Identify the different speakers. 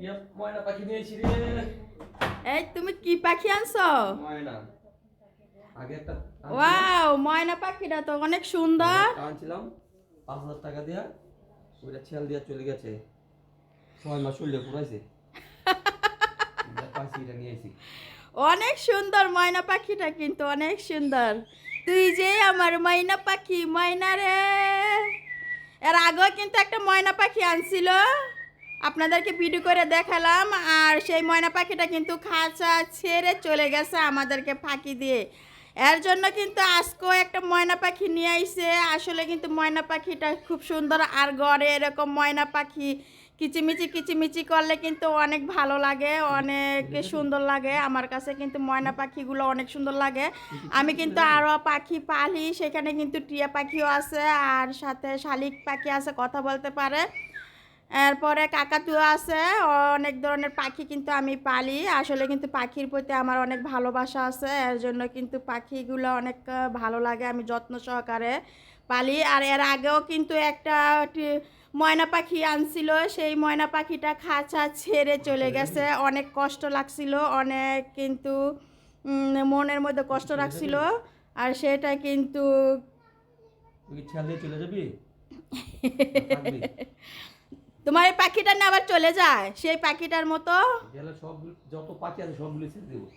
Speaker 1: ইয়া ময়না পাখি নিয়েছি রে।
Speaker 2: এই তুমি কি পাখি আনছো?
Speaker 1: ময়না আগে একটা
Speaker 2: ওয়াও, ময়না পাখিটা তো অনেক সুন্দর।
Speaker 1: আনছিলাম 5,000 টাকা দিয়া, ওইটা ছেল দিয়া চলে গেছে, 6 মাস চলে পুরাইছে। পাখিটা নিয়েছি।
Speaker 2: অনেক সুন্দর ময়না পাখিটা, কিন্তু অনেক সুন্দর। তুই যে আমার ময়না পাখি, ময়না রে। এর আগেও কিন্তু একটা ময়না পাখি আনছিল, আপনাদেরকে ভিডিও করে দেখালাম। আর সেই ময়না পাখিটা কিন্তু খাঁচা ছেড়ে চলে গেছে আমাদেরকে ফাঁকি দিয়ে। এর জন্য কিন্তু আজকেও একটা ময়না পাখি নিয়ে আইছে। আসলে কিন্তু ময়না পাখিটা খুব সুন্দর, আর ঘরে এরকম ময়না পাখি কিচিমিচি কিচিমিচি করলে কিন্তু অনেক ভালো লাগে, অনেক সুন্দর লাগে। আমার কাছে কিন্তু ময়না পাখিগুলো অনেক সুন্দর লাগে। আমি কিন্তু আরও পাখি পালি, সেখানে কিন্তু টিয়া পাখিও আছে, আর সাথে শালিক পাখি আছে, কথা বলতে পারে। এরপরে কাকাতুয়া আছে, অনেক ধরনের পাখি কিন্তু আমি পালি। আসলে কিন্তু পাখির প্রতি আমার অনেক ভালোবাসা আছে, এর জন্য কিন্তু পাখিগুলো অনেক ভালো লাগে, আমি যত্ন সহকারে পালি। আর এর আগেও কিন্তু একটা ময়না পাখি আনছিল, সেই ময়না পাখিটা খাঁচা ছেড়ে চলে গেছে। অনেক কষ্ট লাগছিল, অনেক কিন্তু মনের মধ্যে কষ্ট লাগছিল। আর সেটা কিন্তু
Speaker 1: তুই কি ছেল দিয়ে চলে যাবি?
Speaker 2: তোমার এই পাখিটা না আবার চলে যায় সেই পাখিটার মতো।
Speaker 1: গেলে সব যত পাখি আছে সবগুলো ছেড়ে দেবো।